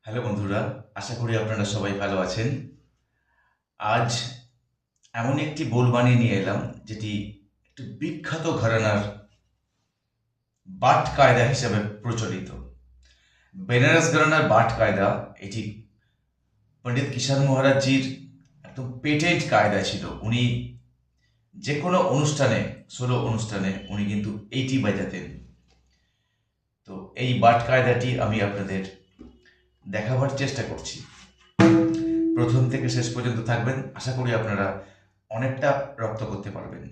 Hello বন্ধুরা, আশা করি আপনারা সবাই ভালো আছেন। আজ এমন একটি বোলবাণী নিয়ে এলাম যেটি একটি বিখ্যাত ঘরানার বাট কায়দা হিসাবে প্রচলিত। বেনারস ঘরানার বাট কায়দা এটি পণ্ডিত কিষান মহারাজজির একদম পেটেন্ট কায়দা ছিল। উনি যে কোনো অনুষ্ঠানে, সোলো অনুষ্ঠানে উনি কিন্তু এইটি বাজাতেন। তো এই বাট কায়দাটি আমি আপনাদের দেখাবার চেষ্টা করছি। প্রথম থেকে শেষ পর্যন্ত থাকবেন, আশা করি আপনারা অনেকটা রপ্ত করতে পারবেন।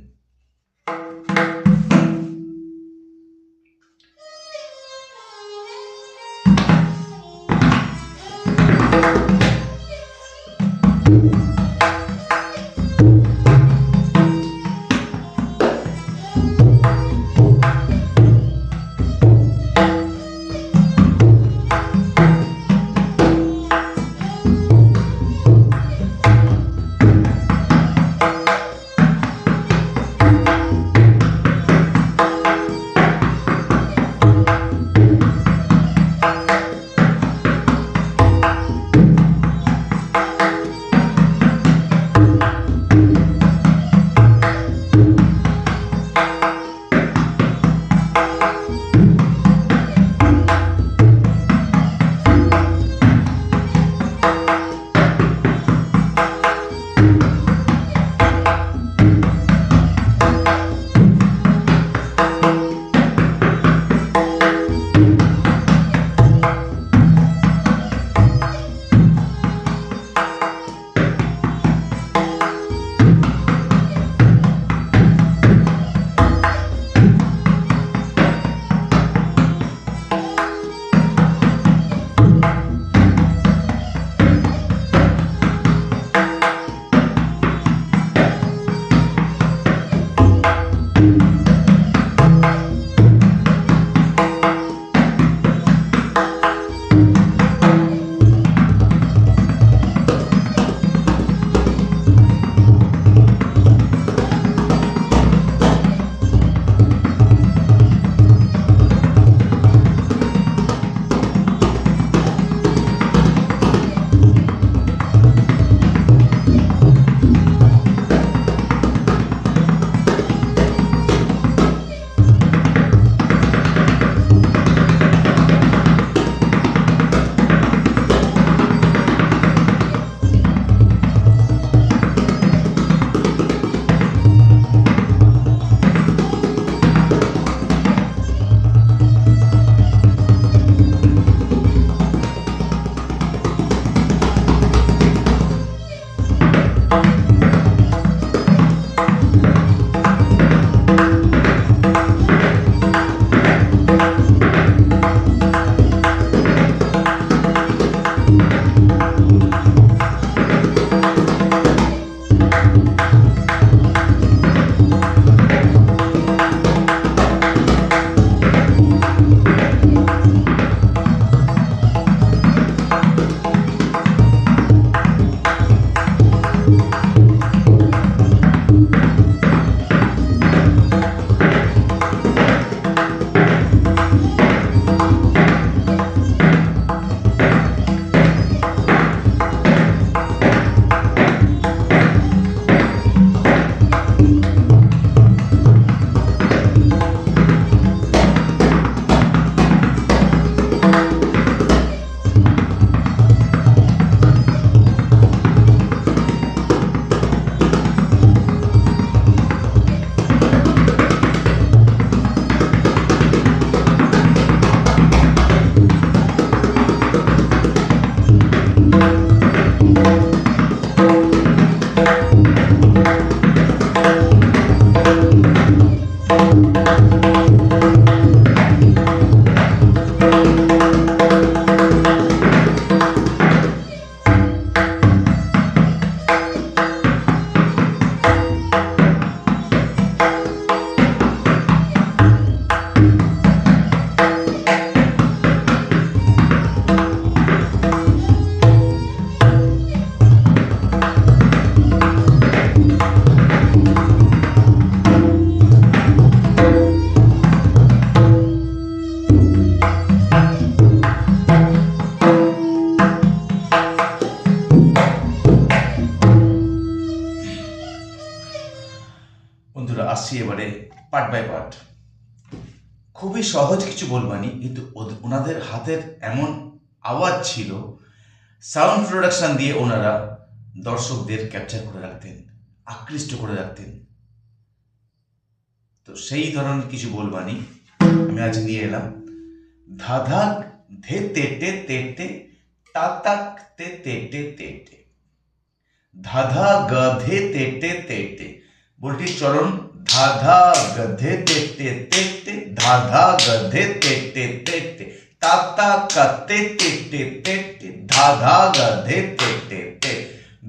Part by part. খুবই সহজ কিছু বলবানি, কিন্তু ওনাদের হাতের এমন আওয়াজ ছিল, সাউন্ড প্রোডাকশন দিয়ে ওনারা দর্শকদের ক্যাপচার করে রাখতেন, আকৃষ্ট করে রাখতেন। তো সেই ধরনের কিছু বলবানি আমি আজ নিয়ে এলাম। ধাধা ধে তেটে তেটে তাতাক তে তেটে তেটে, ধাধা গধে তেটে তেটে। বলটির চরণ ধাধা গধে তেটে তেটে, ধাধা গধে তেটে তেটে, তাতা কতে তেটে তেটে, ধাধা গধে তেটে তেটে,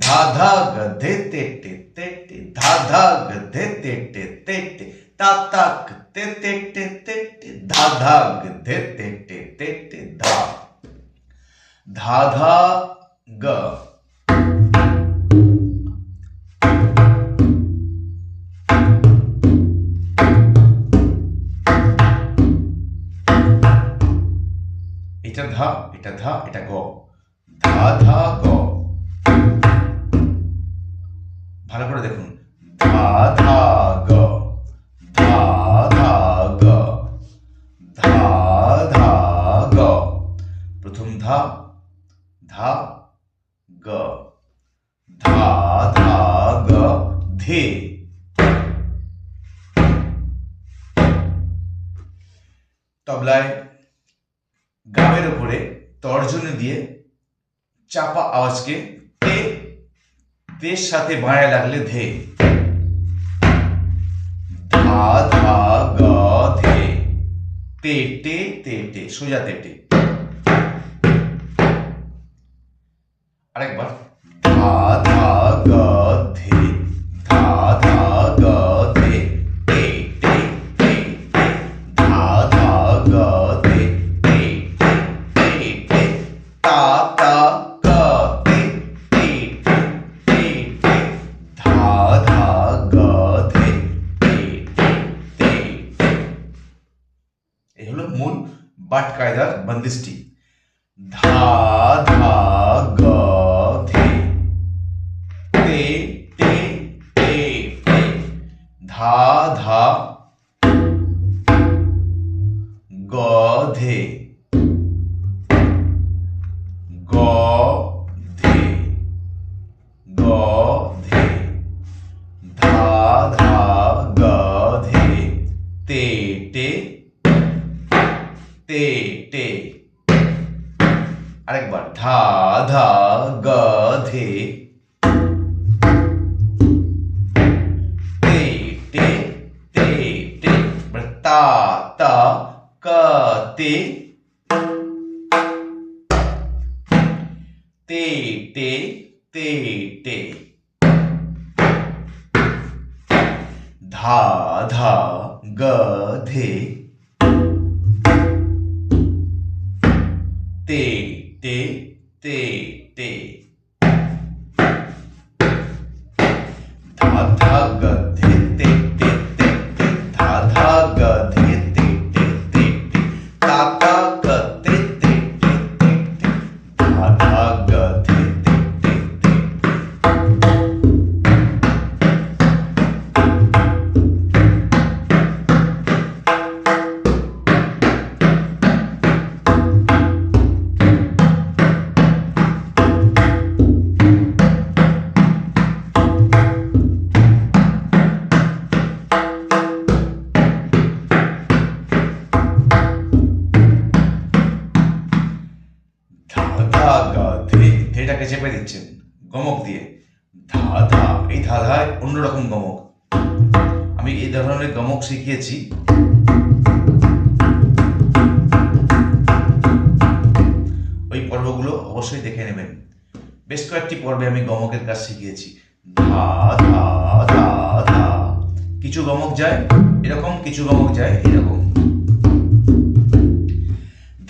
ধাধা গধে তেটে তেটে, ধাধা গধে তেটে তেটে, তাতা কতে তেটে তেটে, ধাধা গধে তেটে তেটে, ধা ধাধা গ। এটা ধা, এটা ধা, এটা গ, ধা ধা গ। ভালো করে দেখুন, ধা ধা গ, ধা ধা গ, ধা ধা গ। প্রথম ধা, ধা গ, ধা ধা গ, ধে। তবলায় গামের উপরে তর্জনী দিয়ে চাপা আওয়াজকে তে, তের সাথে বাঁয়ে লাগলে ধে, ধা ধা গ ধে, তে টে তে টে, সোজা তেটে। আরেকবার, ধা ধা গ ধে, ধা ধা গ ধে, টে টে টে টে, ধা ধা গ ধে, টে টে টে টে, তা তা ক তে, টে টে টে টে, ধা ধা গ ধে, টে টে টে টে। এই হলো মূল বাট কায়দার বন্দিশটি। ধা ধা গ ধে, তে টে টে টে, ধা ধা গ ধে, গ ধে, গ ধে, ধা ধা গ ধে, তে টে তে টে। আরেকবার, ধা ধা গ ধে, তে টে তে টে, তা তা ক তে, তে টে তে টে, ধা ধা গ ধে, তে টে তে টে, ধা ধা গ ধে তে টে তে টে, ধা ধা গ ধে তে টে তে টে, তা তা ক তে তে টে তে টে, ধা ধা গ ধে তে টে তে টে। ধেটাকে চেপে দিচ্ছেন গমক দিয়ে, ধা ধা। এই ধাধায় অন্যরকম গমক, আমি এই ধরনের গমক শিখিয়েছি। ওই পর্বগুলো অবশ্যই দেখে নেবেন, বেশ কয়েকটি পর্বে আমি গমকের কাজ শিখিয়েছি। ধা ধা ধা ধা, কিছু গমক যায় এরকম, কিছু গমক যায় এরকম।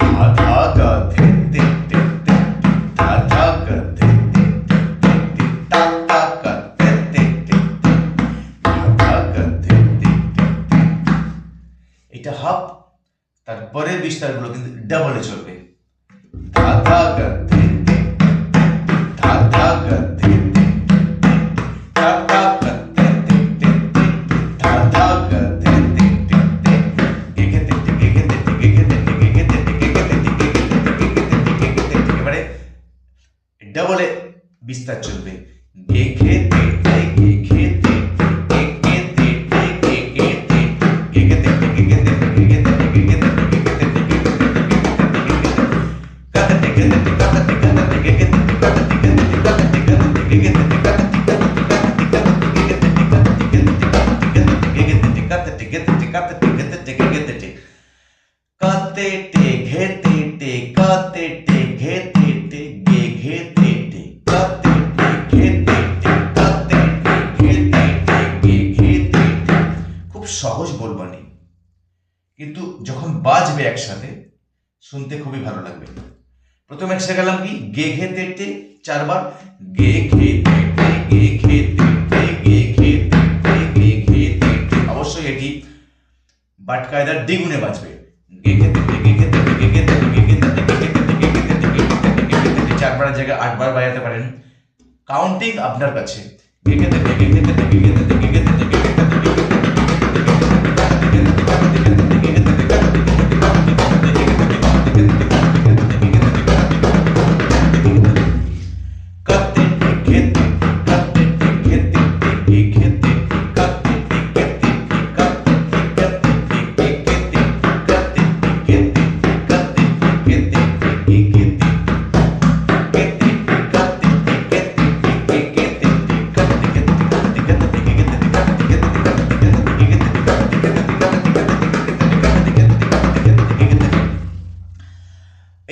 ধা ধা গ ধে তে টে টে, ধা ধা গ ধে তে টে টে, তা তা ক তে তে টে, ধা ধা গ ধে তে টে। এটা হাফ, তারপরের বিস্তারগুলো কিন্তু ডাবলে চলবে। ধা ধা গ ধে তে, ধা ধা গ ধে তে, তা তা ক তে তে, ধা ধা গ ধে তে। ডবলে বিস্তার চলবে। গে ঘে তে তে গে ঘে তে তে গে গে তে তে গে ঘে তে গে গে তে গে গে তে গে গে তে গে গে তে গে গে তে কাতে তে গে তে কাতে তে কাতে গে গে তে কাতে তে গে তে কাতে তে গে তে গে গে তে কাতে তে খুব সহজ বলবানি, কিন্তু যখন বাজবে একসাথে শুনতে খুবই ভালো লাগবে। প্রথমে একসাথে গেলাম কি গে ঘে তে তে 4 বার, গে ঘে তে তে গে ঘে তে তে গে ঘে তে তে গে ঘে তে তে। অবশ্যই এটি বাট কায়দার দ্বিগুণে বাজবে। গে ঘে তে তে গে ঘে তে তে গে ঘে তে তে গে ঘে তে তে গে ঘে তে তে গে ঘে তে তে গে ঘে তে তে গে ঘে তে তে 4 বারের জায়গায় 8 বার বাজাতে পারেন। কাউন্টিং আপনার কাছে। গে ঘে তে তে গে ঘে তে তে গে ঘে তে তে গে ঘে তে তে গে ঘে তে তে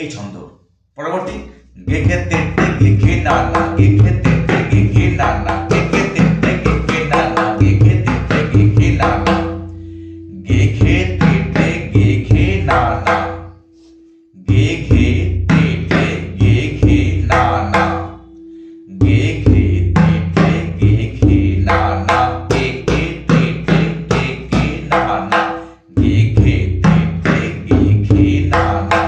এই ছন্দ। পরবর্তী গে ঘে তে তে গে ঘে না না গে ঘে তে তে গে ঘে না না গে ঘে তে তে গে ঘে না না গে ঘে তে তে গে ঘে না না গে ঘে তে তে গে ঘে না না গে ঘে তে তে গে ঘে না না গে ঘে তে তে গে ঘে না না গে ঘে তে তে গে ঘে না না গে ঘে তে তে গে ঘে না না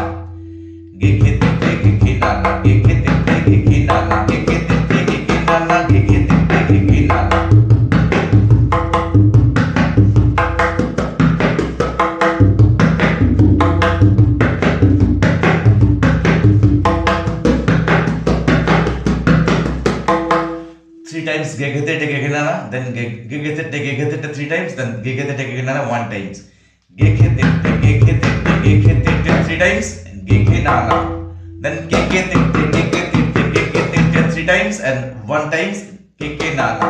গে ঘে তে তে গে ঘে না না গে ঘে তে তে গে ঘে না না গে ঘে তে তে গে ঘে না না গে ঘে তে তে গে ঘে না না। Three times ge ge te te ge ge na na, then ge ge te te ge ge te te 3 times, then ge ge te te ge ge na na 1 times. Ge ge te te ge ge te te ge ge te te 3 times, ge ge na na, then ge ge te te ge ge te te ge ge te te 3 times and 1 times ge ge na na.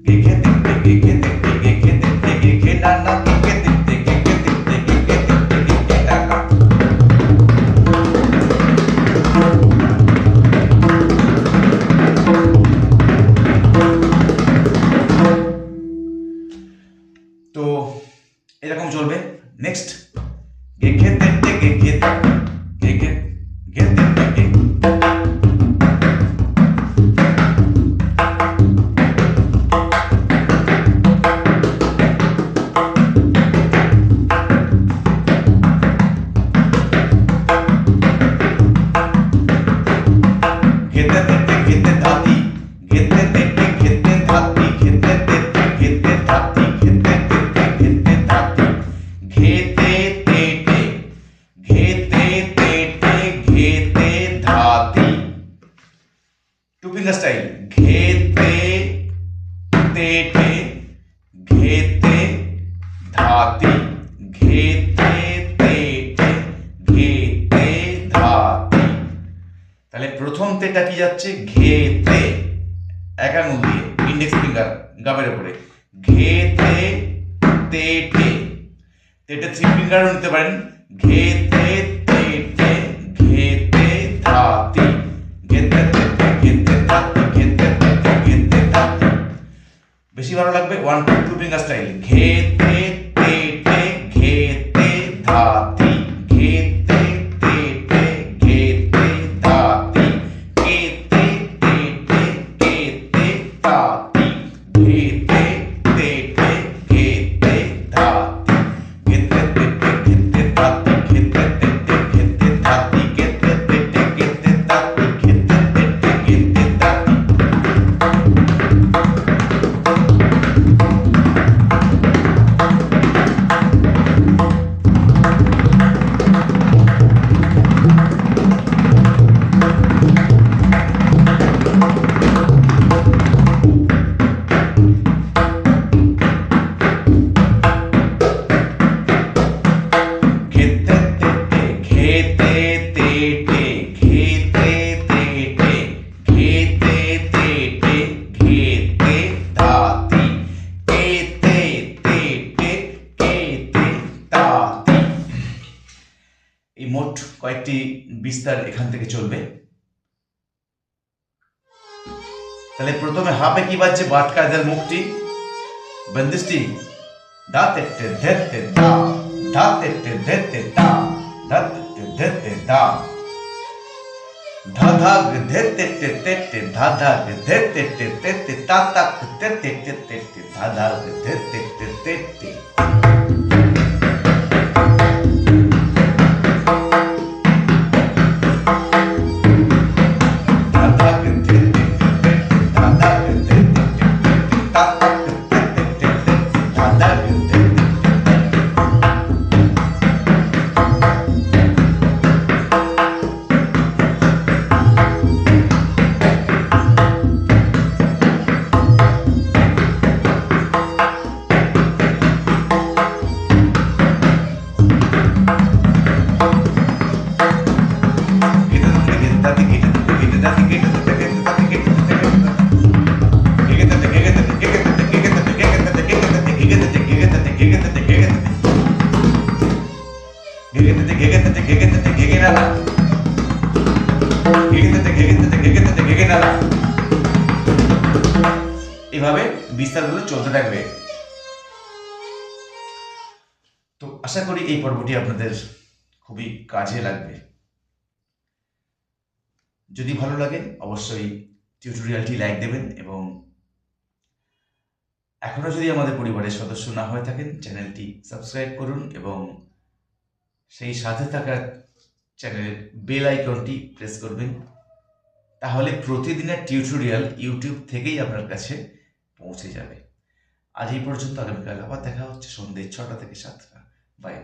Ge ge te te ge ge te te ge ge te te ge ge na na, ge ge te te ge ge te te ge ge te te ge ge na na. তো এরকম চলবে। Next গে ঘে তে তে গে ঘে তে গে ঘে ঘে তে তে গে स्टाइल घेते तेटे घेते धाती घेते तेटे घेते धाती। তাহলে প্রথম তেটা কি যাচ্ছে ঘেতে, এক আঙুল দিয়ে ইন্ডেক্স ফিঙ্গার গামের উপরে ঘেতে তেটে, তেটে 3 ফিঙ্গারও নিতে পারেন। ঘেতে তেটে ঘেতে ধাতি ঘেতে তেটে ঘেতে ধাতি ঘেতে তেটে ঘেতে ধাতি। বেশি ভালো লাগবে 1 2 ফিঙ্গার স্টাইল ঘেতে তেটে ঘেতে ধাতি ঘেতে তেটে ঘেতে ধাতি ঘেতে তেটে ঘেতে ধাতি ঘেতে তেটে ঘেতে ধাতি ঘেতে তেটে ঘেতে ধাতি ঘেতে তেটে ঘেতে ধাতি ঘেতে তেটে ঘেতে ধাতি ঘেতে তেটে ঘেতে ধাতি। বিস্তার এখান থেকে চলবে। তাহলে প্রথমে হাপে কি বাজছে? বাট কায়দার মুখটি, বন্দিশটি, দা তেতে ধেতে দা, দা তেতে ধেতে দা, দা তেতে ধেতে দা, ধা ধা ধেতে তেতে তে, ধা ধা ধেতে তেতে তে, তা তা তেতে তেতে তে, ধা ধা ধেতে তেতে তে। এভাবে বিস্তারগুলো চলতে থাকবে। তো আশা করি এই পর্বটি আপনাদের খুবই কাজে লাগবে। যদি ভালো লাগে অবশ্যই টিউটোরিয়ালটি লাইক দেবেন, এবং এখনো যদি আমাদের পরিবারের সদস্য না হয়ে থাকেন চ্যানেলটি সাবস্ক্রাইব করুন, এবং সেই সাথে থাকা চ্যানেলের বেল আইকনটি প্রেস করবেন। তাহলে প্রতিদিনের টিউটোরিয়াল ইউটিউব থেকেই আপনার কাছে পৌঁছে যাবে। আজ এই পর্যন্ত, আগামীকাল আবার দেখা হচ্ছে সন্ধ্যে 6টা থেকে 7টা। বাই।